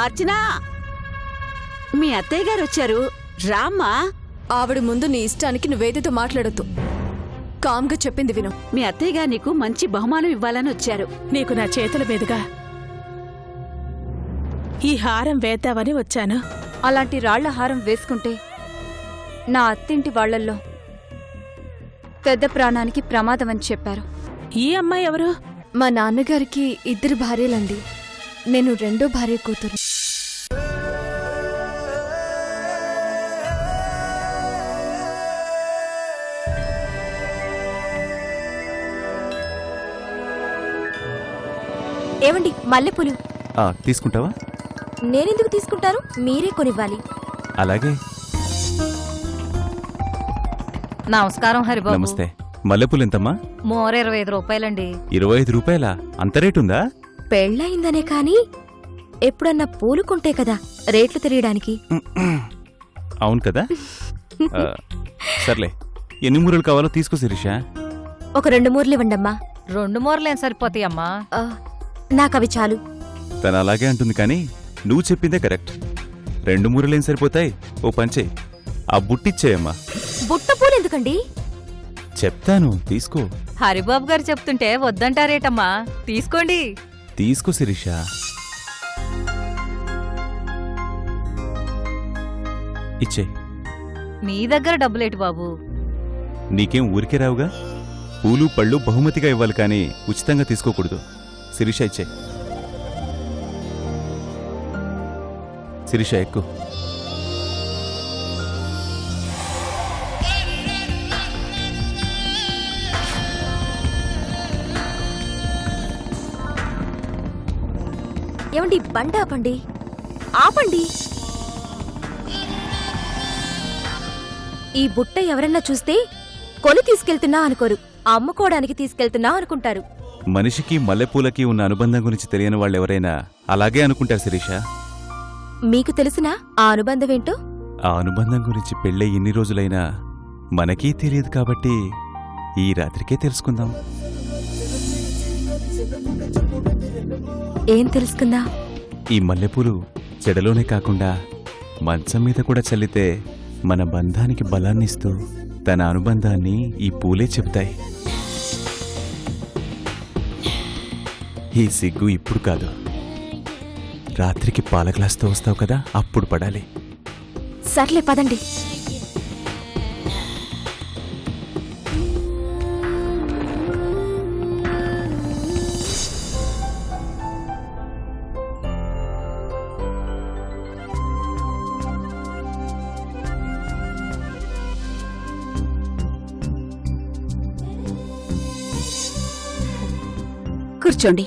అర్చనా, మీ అత్తయ్య గారు వచ్చారు, రామ్మా. ఆవిడ ముందు నీ ఇష్టానికి నువ్వేదితో మాట్లాడొద్దు. కామ్గా చెప్పింది విను. మీ అత్తయ్య గారు నీకు మంచి బహుమానం ఇవ్వాలని వచ్చారు. నీకు నా చేతుల మీదుగా ఈ హారం వేద్దామని వచ్చాను. అలాంటి రాళ్ల హారం వేసుకుంటే నా అత్తింటి వాళ్లల్లో పెద్ద ప్రాణానికి ప్రమాదమని చెప్పారు. ఈ అమ్మాయి ఎవరు? మా నాన్నగారికి 2 భార్యలండి. నేను 2వ భార్య కూతురు. ఏవండి, మల్లెపూలు తీసుకుంటావా? నేనెందుకు తీసుకుంటాను? మీరే కొనివ్వాలి. అలాగే. నమస్కారం హరిబాబు. నమస్తే. మల్లెపూలు ఎంతమ్మా? మోర 25 రూపాయలండి. 25 రూపాయలా? అంత రేటుందా? పెళ్ళయిందనే కాని ఎప్పుడన్నా పూలు కొంటే కదా రేట్లు తెలియడానికి. అవును కదా. సర్లే, ఎన్ని మూరలు కావాలో తీసుకో శిరీష. ఒక 2 మూరలు ఇవ్వండమ్మా. 2 మూరలేం సరిపోతాయమ్మా. నాకవి చాలు. తను అలాగే అంటుంది కానీ నువ్వు చెప్పిందే కరెక్ట్. 2 మూరలేం సరిపోతాయి. ఓ పంచే, ఆ బుట్టిచ్చేయమ్మా. బుట్ట పూలు ఎందుకండి? చెప్తాను, తీసుకో. హరిబాబు గారు చెప్తుంటే వద్దంటారేటమ్మా. తీసుకోండి. తీసుకో శిరీష. ఇచ్చే. మీ దగ్గర డబ్బులేటి బాబు? నీకేం ఊరికే రావుగా. పూలు పళ్ళు బహుమతిగా ఇవ్వాలి కానీ ఉచితంగా తీసుకోకూడదు. శిరీష ఇచ్చే. శిరీష ఎక్కు. ఏమండి, బండి ఆపండి, ఆపండి. ఈ బుట్ట ఎవరన్నా చూస్తే కొని తీసుకెళ్తున్నా అనుకోరు, అమ్ముకోవడానికి తీసుకెళ్తున్నా అనుకుంటారు. మనిషికి మల్లెపూలకి ఉన్న అనుబంధం గురించి తెలియని వాళ్ళెవరైనా అలాగే అనుకుంటారు శిరీష. మీకు తెలిసినా ఆ అనుబంధమేంటో? ఆ అనుబంధం గురించి పెళ్ళై ఎన్ని రోజులైనా మనకీ తెలియదు కాబట్టి ఈ రాత్రికే తెలుసుకుందాం. ఏం తెలుసుకుందా? ఈ మల్లెపూలు చెడలోనే కాకుండా మంచం మీద కూడా చల్లితే మన బంధానికి బలాన్నిస్తూ తన అనుబంధాన్ని ఈ పూలే చెబుతాయి. ఈ సిగ్గు ఇప్పుడు కాదు, రాత్రికి పాల గ్లాస్తో వస్తావు కదా, అప్పుడు పడాలి. సర్లే పదండి. కూర్చోండి.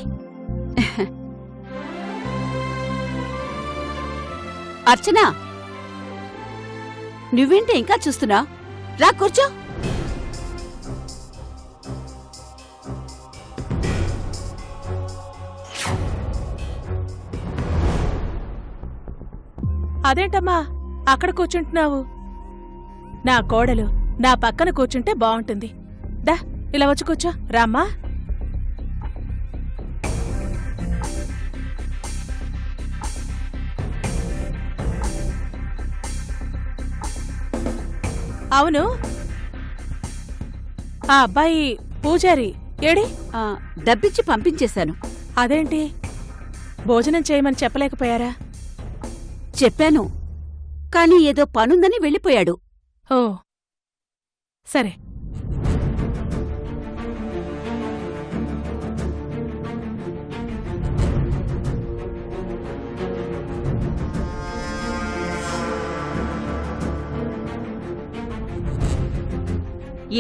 అర్చనా, నువ్వేంటి ఇంకా చూస్తున్నా? రా కూర్చో. అదేంటమ్మా అక్కడ కూర్చుంటున్నావు? నా కోడలు నా పక్కన కూర్చుంటే బావుంటుంది. దా, ఇలా వచ్చి కూర్చో. రామ్మా. అవును, ఆ అబ్బాయి పూజారి ఏడి? డబ్బిచ్చి పంపించేశాను. అదేంటి, భోజనం చేయమని చెప్పలేకపోయారా? చెప్పాను, కాని ఏదో పనుందని వెళ్ళిపోయాడు. ఓ సరే.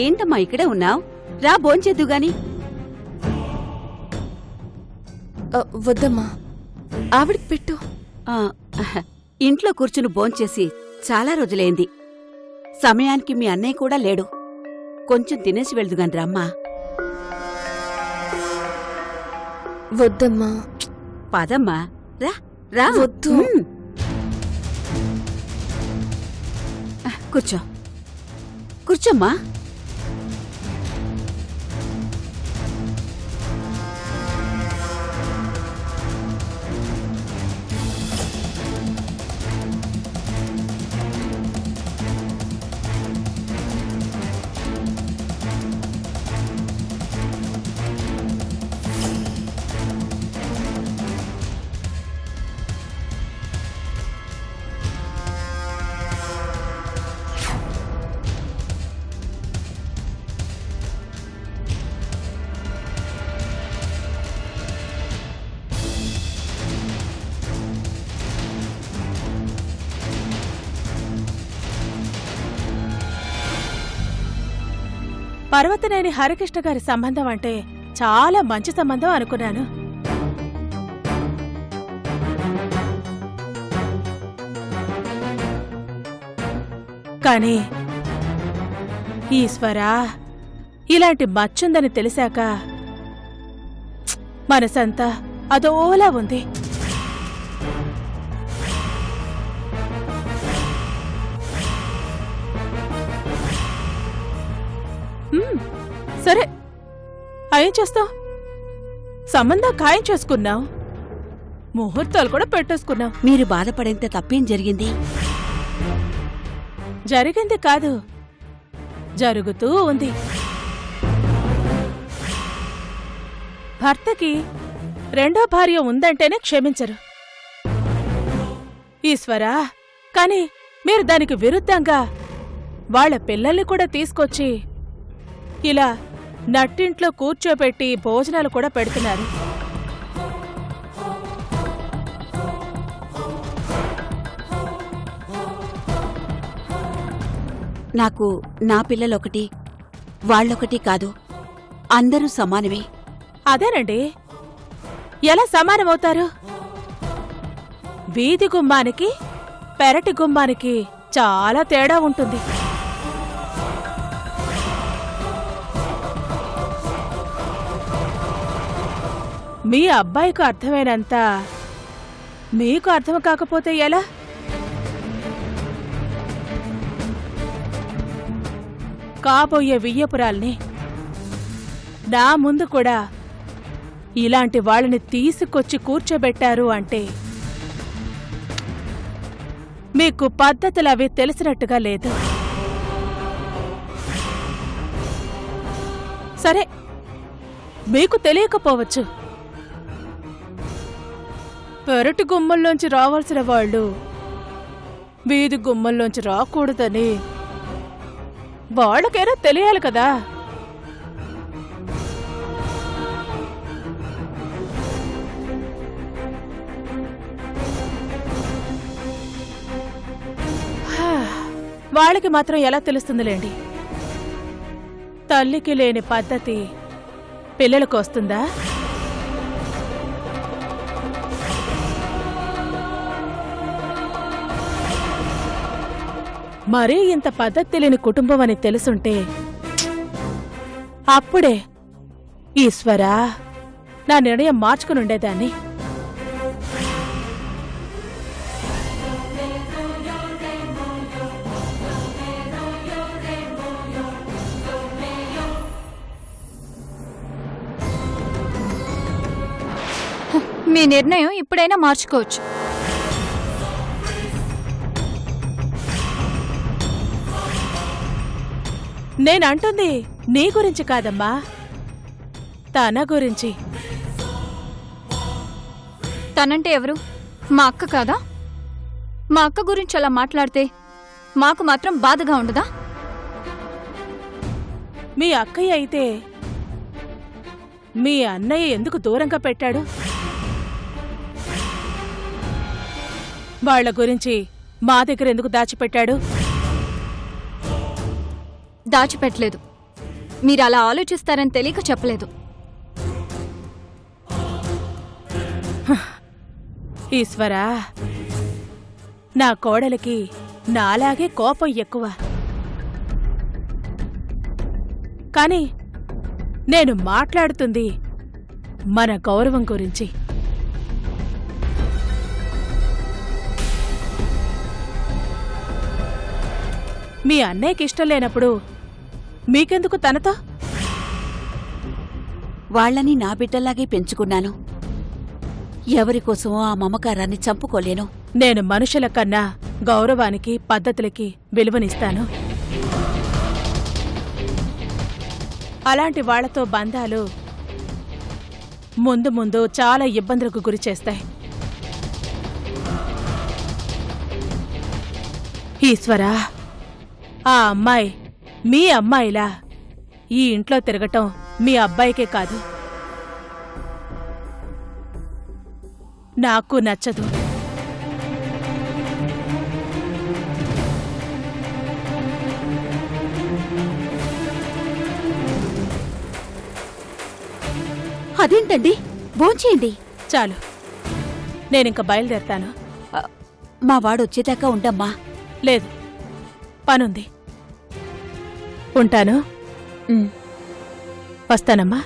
ఏంటమ్మా ఇక్కడే ఉన్నావ్? రా భోంచేద్దు గాని. వద్దమ్మా, ఆవిడికి పెట్టు. ఇంట్లో కూర్చుని భోంచేసి చాలా రోజులైంది. సమయానికి మీ అన్నయ్య కూడా లేడు. కొంచెం తినేసి వెళ్దుగాని రమ్మా. వద్దమ్మా. పదమ్మా, రా రా. వద్దు. కూర్చో, కూర్చోమ్మా. పర్వతనేని హరికృష్ణ గారి సంబంధం అంటే చాలా మంచి సంబంధం అనుకున్నాను. కానీ ఈశ్వరా, ఇలాంటి మచ్చుందని తెలిసాక మనసంతా అదోలా ఉంది. సరే, ఏం చేస్తాం? సంబంధం ఖాయం చేసుకున్నాం, ముహూర్తాలు కూడా పెట్టేసుకున్నాం. మీరు బాధపడేంత తప్పేం జరిగింది? జరిగింది కాదు, జరుగుతూ ఉంది. భర్తకి రెండో భార్య ఉందంటేనే క్షమించరు. ఈశ్వరా, కాని మీరు దానికి విరుద్ధంగా వాళ్ళ పిల్లల్ని కూడా తీసుకొచ్చి ఇలా నట్టింట్లో కూర్చోబెట్టి భోజనాలు కూడా పెడుతున్నారు. నాకు నా పిల్లలొకటి, వాళ్ళొకటి కాదు, అందరూ సమానమే. అదేనండి, ఎలా సమానమవుతారు? వీధి గుమ్మానికి పెరటి గుమ్మానికి చాలా తేడా ఉంటుంది. మీ అబ్బాయికి అర్థమైనంత మీకు అర్థం కాకపోతే ఎలా? కాబోయే వియ్యపురాల్ని నా ముందు కూడా ఇలాంటి వాళ్ళని తీసుకొచ్చి కూర్చోబెట్టారు అంటే మీకు పద్ధతులవి తెలిసినట్టుగా లేదు. సరే, మీకు తెలియకపోవచ్చు. పెరటి గుమ్మల్లోంచి రావాల్సిన వాళ్ళు వీధి గుమ్మల్లోంచి రాకూడదని వాళ్ళకైనా తెలియాలి కదా. వాళ్ళకి మాత్రం ఎలా తెలుస్తుందిలేండి. తల్లికి లేని పద్ధతి పిల్లలకు వస్తుందా? మరీ ఇంత పద్ధతి లేని కుటుంబం అని తెలుసుంటే అప్పుడే ఈశ్వరా, నా నిర్ణయం మార్చుకునుండేదాన్ని. మీ నిర్ణయం ఇప్పుడైనా మార్చుకోవచ్చు. నేనంటుంది నీ గురించి కాదమ్మా, తన గురించి. తనంటే ఎవరు? మా అక్క కాదా? మా అక్క గురించి అలా మాట్లాడితే మాకు మాత్రం బాధగా ఉండదా? మీ అక్కయ్య అయితే మీ అన్నయ్య ఎందుకు దూరంగా పెట్టాడు? వాళ్ల గురించి మా దగ్గర ఎందుకు దాచిపెట్టాడు? దాచిపెట్టలేదు. మీరు అలా ఆలోచిస్తారని తెలియక చెప్పలేదు. ఈశ్వరా, నా కోడలికి నాలాగే కోపం ఎక్కువ. కాని నేను మాట్లాడుతుంది మన గౌరవం గురించి. మీ అన్నయ్యకి ఇష్టం లేనప్పుడు మీకెందుకు తనతో? వాళ్ళని నా బిడ్డల్లాగే పెంచుకున్నాను. ఎవరికోసమో ఆ మమకారాన్ని చంపుకోలేను. నేను మనుషుల కన్నా గౌరవానికి, పద్ధతులకి విలువనిస్తాను. అలాంటి వాళ్లతో బంధాలు ముందు ముందు చాలా ఇబ్బందులకు గురిచేస్తాయి. ఈశ్వరా, ఆ అమ్మాయి మీ అమ్మాయిలా ఈ ఇంట్లో తిరగటం మీ అబ్బాయికే కాదు, నాకు నచ్చదు. అదేంటండి భోంచేయండి. చాలు, నేనింక బయలుదేరతాను. మా వాడు వచ్చేదాకా ఉండమ్మా. లేదు, పనుంది. ఉంటాను. వస్తానమ్మా.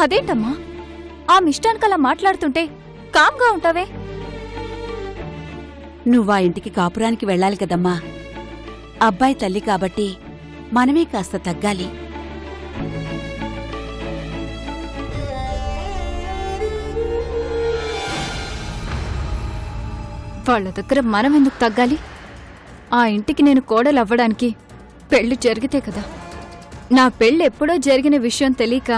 అదేంటమ్మా ఆ మిష్టానికి అలా మాట్లాడుతుంటే కామ్గా ఉంటావే? నువ్వా ఇంటికి కాపురానికి వెళ్ళాలి కదమ్మా. అబ్బాయి తల్లి కాబట్టి మనమే కాస్త తగ్గాలి. వాళ్ళ దగ్గర మనం ఎందుకు తగ్గాలి? ఆ ఇంటికి నేను కోడలవ్వడానికి పెళ్లి జరిగితే కదా. నా పెళ్లి ఎప్పుడో జరిగిన విషయం తెలియక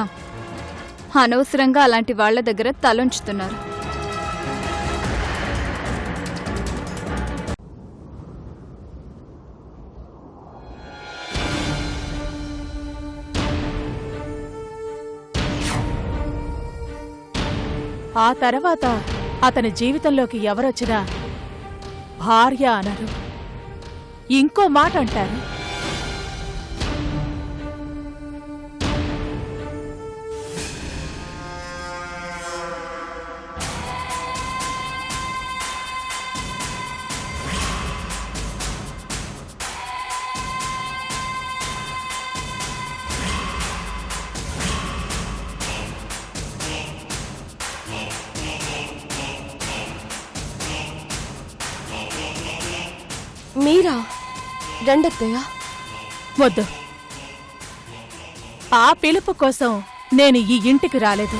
అనవసరంగా అలాంటి వాళ్ల దగ్గర తలొంచుతున్నారు. ఆ తర్వాత అతని జీవితంలోకి ఎవరొచ్చినా భార్య అనరు, ఇంకో మాట అంటారు. మీరా రండత్తయ్య. వద్దు, ఆ పిలుపు కోసం నేను ఈ ఇంటికి రాలేదు.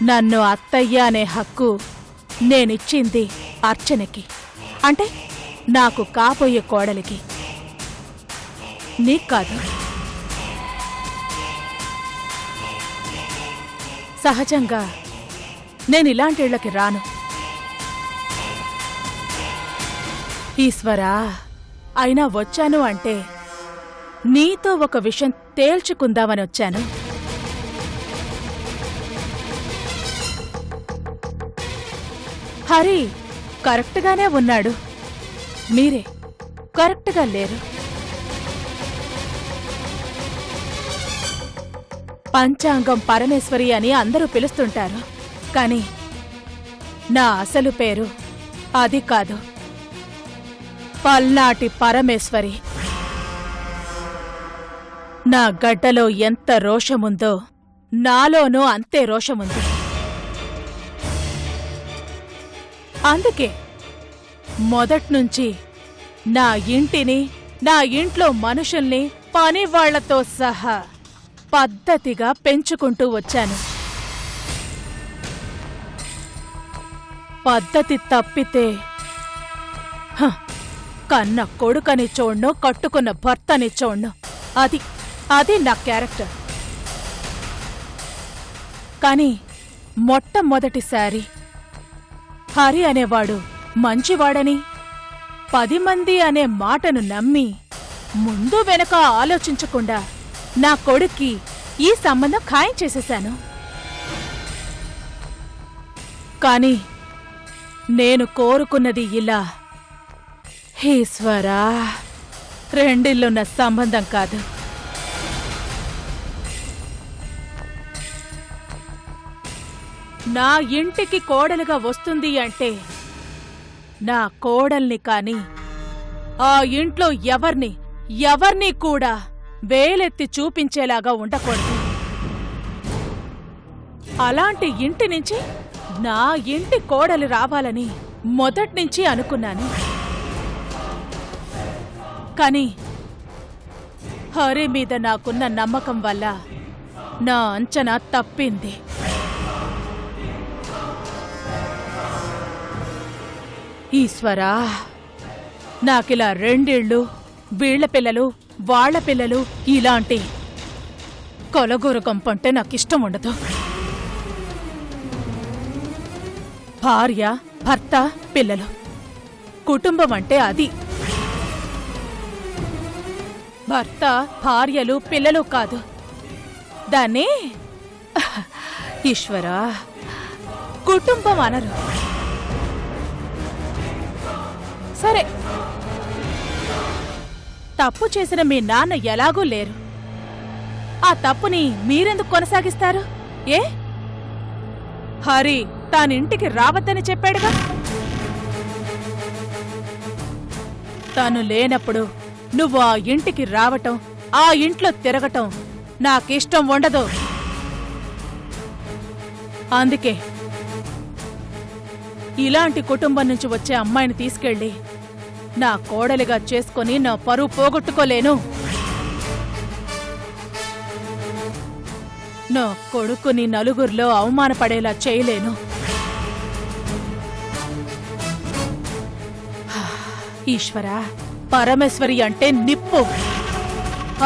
నన్ను అత్తయ్య అనే హక్కు నేనిచ్చింది అర్చనకి, అంటే నాకు కాబోయే కోడలికి, నీకు కాదు. సహజంగా నేనిలాంటి ఇళ్ళకి రాను. ఈశ్వరా, అయినా వచ్చాను అంటే నీతో ఒక విషయం తేల్చుకుందామని వచ్చాను. హరి కరెక్ట్గానే ఉన్నాడు, మీరే కరెక్ట్గా లేరు. పంచాంగం పరమేశ్వరి అని అందరూ పిలుస్తుంటారు, కాని నా అసలు పేరు అది కాదు. పల్నాటి పరమేశ్వరి. నా గడ్డలో ఎంత రోషముందో నాలోనూ అంతే రోషముంది. అందుకే మొదట్నుంచి నా ఇంటిని, నా ఇంట్లో మనుషుల్ని, పనివాళ్లతో సహా పద్ధతిగా పెంచుకుంటూ వచ్చాను. పద్ధతి తప్పితే కన్న కొడుకని చూడ్ను, కట్టుకున్న భర్తని చూడ్ను. అది నా క్యారెక్టర్. కాని మొట్టమొదటిసారి హరి అనేవాడు మంచివాడని, 10 మంది అనే మాటను నమ్మి ముందు వెనక ఆలోచించకుండా నా కొడుక్కి ఈ సంబంధం ఖాయం చేసేశాను. కాని నేను కోరుకున్నది ఇలా, ఈశ్వరా, రెండిల్లున్న సంబంధం కాదు. నా ఇంటికి కోడలుగా వస్తుంది అంటే నా కోడల్ని కాని ఆ ఇంట్లో ఎవర్నీ కూడా వేలెత్తి చూపించేలాగా ఉండకూడదు. అలాంటి ఇంటి నుంచి నా ఇంటి కోడలు రావాలని మొదట్నుంచి అనుకున్నాను. కాని హరి మీద నాకున్న నమ్మకం వల్ల నా అంచనా తప్పింది. ఈశ్వరా, నాకిలా 2 ఇళ్ళు, వీళ్ల పిల్లలు, వాళ్ల పిల్లలు, ఇలాంటి కొలగూర గంపంటే నాకిష్టం ఉండదు. భార్య, భర్త, పిల్లలు, కుటుంబం అంటే అది. భర్త, భార్యలు, పిల్లలు కాదు. దాన్ని ఈశ్వరా కుటుంబం అనరు. సరే, తప్పు చేసిన మీ నాన్న ఎలాగూ లేరు. ఆ తప్పుని మీరెందుకు కొనసాగిస్తారు? ఏ హరి తానింటికి రావద్దని చెప్పాడుగా. తాను లేనప్పుడు నువ్వు ఆ ఇంటికి రావటం, ఆ ఇంట్లో తిరగటం నాకిష్టం ఉండదు. అందుకే ఇలాంటి కుటుంబం నుంచి వచ్చే అమ్మాయిని తీసుకెళ్ళి నా కోడలిగా చేసుకొని నా పరువు పోగొట్టుకోలేను. నా కొడుకుని నలుగురిలో అవమానపడేలా చేయలేను. ఈశ్వరా, పరమేశ్వరి అంటే నిప్పు.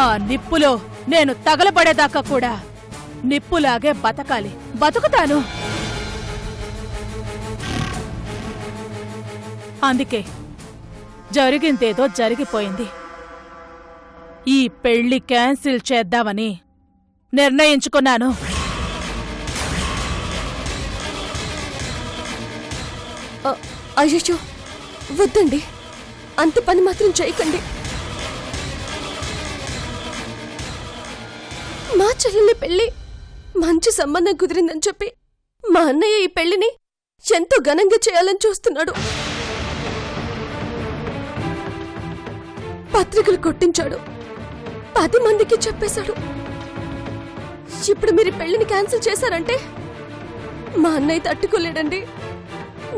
ఆ నిప్పులో నేను తగలబడేదాకా కూడా నిప్పులాగే బతకాలి. బతుకుతాను. అందుకే జరిగిందేదో జరిగిపోయింది. ఈ పెళ్లి క్యాన్సిల్ చేద్దామని నిర్ణయించుకున్నాను. అయ్యో వద్దండి, అంత పని మాత్రం చేయకండి. మా చెల్లెలి పెళ్లి మంచి సంబంధం కుదిరిందని చెప్పి మా అన్నయ్య ఈ పెళ్లిని ఎంతో ఘనంగా చేయాలని చూస్తున్నాడు. పత్రికలు కొట్టించాడు, 10 మందికి చెప్పేశాడు. ఇప్పుడు మీరు పెళ్లిని క్యాన్సిల్ చేశారంటే మా అన్నయ్య తట్టుకోలేడండి.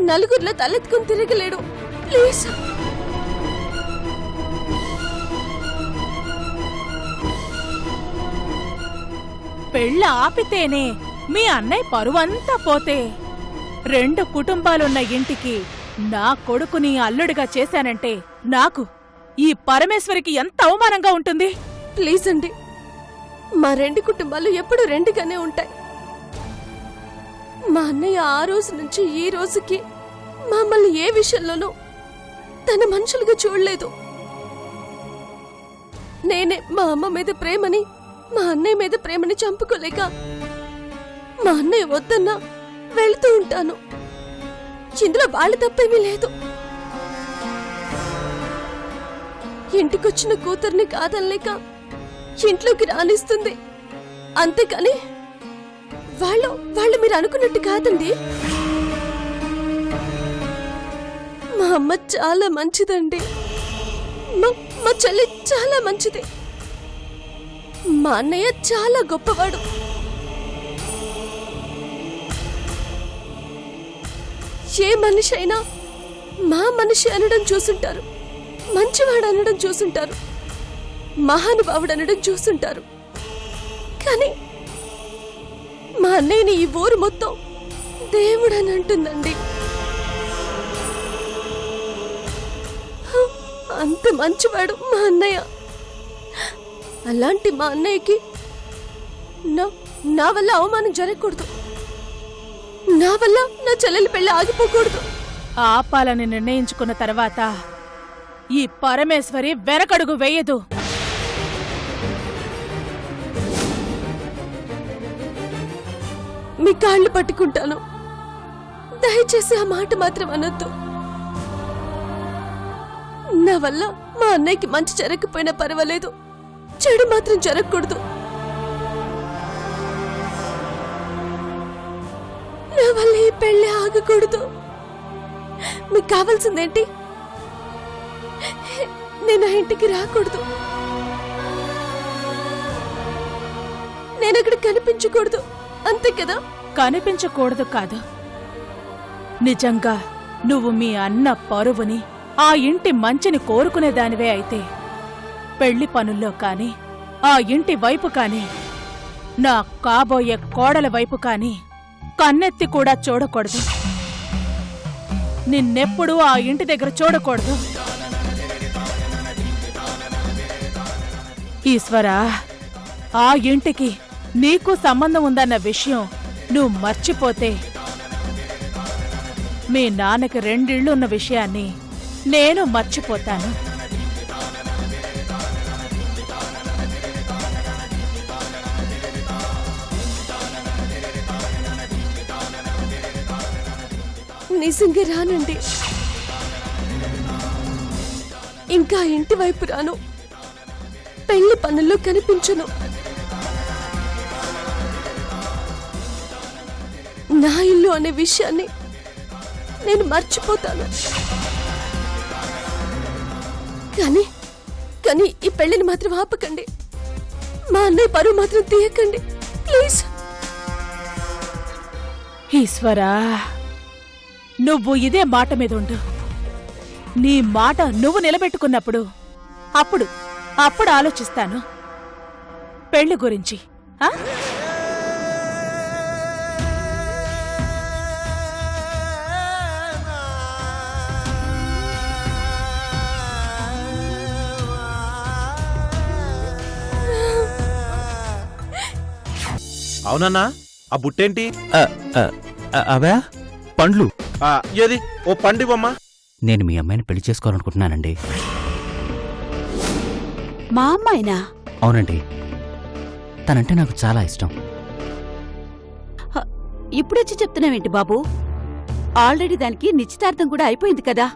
నలుగురిలో తలెత్తుకుని తిరగలేడు. ప్లీజ్. పెళ్ళ ఆపితేనే మీ అన్నయ్య పరువంతా పోతే 2 కుటుంబాలున్న ఇంటికి నా కొడుకుని అల్లుడిగా చేశానంటే నాకు, ఈ పరమేశ్వరికి ఎంత అవమానంగా ఉంటుంది. ప్లీజ్ అండి, మా 2 కుటుంబాలు ఎప్పుడు 2గానే ఉంటాయి. మా అన్నయ్య ఆ రోజు నుంచి ఈ రోజుకి మమ్మల్ని ఏ విషయంలోనూ తన మనుషులుగా చూడలేదు. నేనే మా అమ్మ మీద ప్రేమని, మా అన్నయ్య మీద ప్రేమని చంపుకోలేక మా అన్నయ్య వద్దన్నా వెళ్తూ ఉంటాను. ఇందులో వాళ్ళ తప్పేమీ లేదు. ఇంటికొచ్చిన కూతుర్ని కాదనలేక ఇంట్లోకి రానిస్తుంది. అంతేకాని వాళ్ళు మీరు అనుకున్నట్టు కాదండి. మా అమ్మ చాలా మంచిదండి. మా చెల్లి చాలా మంచిది. మా అన్నయ్య చాలా గొప్పవాడు. ఏ మనిషి అయినా మా మనిషి అనడం చూసుంటారు, మంచివాడు అనడం చూసుంటారు, మహానుభావుడు అనడం చూసుంటారు. కానీ మా అన్నయ్యని ఈ ఊరు మొత్తం దేవుడని అంటుందండి. అంత మంచివాడు మా అన్నయ్య. అలాంటి మా అన్నయ్యకి నా వల్ల అవమానం జరగకూడదు. నా వల్ల నా చెల్లెలి పెళ్లి ఆగిపోకూడదు. ఆపాలని నిర్ణయించుకున్న తర్వాత ఈ పరమేశ్వరి వెనకడుగు వేయదు. మీ కాళ్ళు పట్టుకుంటాను, దయచేసి ఆ మాట మాత్రం అనొద్దు. నా వల్ల మా అన్నయ్యకి మంచి జరగకపోయినా పర్వాలేదు, చెడు మాత్రం జరగకూడదు. నా వల్ల ఈ పెళ్లి ఆగకూడదు. మీకు కావాల్సిందేంటి? నేను ఆ ఇంటికి రాకూడదు, నేను అక్కడ కనిపించకూడదు, అంతే కదా? కనిపించకూడదు కాదు, నిజంగా నువ్వు మీ అన్న పరువుని, ఆ ఇంటి మంచిని కోరుకునేదానివే అయితే పెళ్లి పనుల్లో కాని, ఆ ఇంటి వైపు కాని, నా కాబోయే కోడల వైపు కాని కన్నెత్తి కూడా చూడకూడదు. నిన్నెప్పుడూ ఆ ఇంటి దగ్గర చూడకూడదు. ఈశ్వరా, ఆ ఇంటికి నీకు సంబంధం ఉందన్న విషయం నువ్వు మర్చిపోతే మీ నాన్నకి 2 ఇళ్ళు ఉన్న విషయాన్ని నేను మర్చిపోతాను. నిజంగా రానండి. ఇంకా ఇంటి వైపు రాను, పెళ్లి పనుల్లో కనిపించను. నా ఇల్లు అనే విషయాన్ని నేను మర్చిపోతాను. కానీ కానీ ఈ పెళ్లిని మాత్రం ఆపకండి. మా అన్నయ్య పరువు మాత్రం తీయకండి ప్లీజ్. ఈశ్వరా, నువ్వు ఇదే మాట మీద ఉండు. నీ మాట నువ్వు నిలబెట్టుకున్నప్పుడు అప్పుడు ఆలోచిస్తాను పెళ్లి గురించి. ఆ? అవునన్నా, ఆ బుట్టేంటి? అవా పండ్లు. ఏది ఓ పండివమ్మా. నేను మీ అమ్మాయిని పెళ్లి చేసుకోవాలనుకుంటున్నానండి. మా అమ్మాయినా? అవునండి, తనంటే నాకు చాలా ఇష్టం. ఇప్పుడొచ్చి చెప్తున్నావేంటి బాబు? ఆల్రెడీ దానికి నిశ్చితార్థం కూడా అయిపోయింది కదా.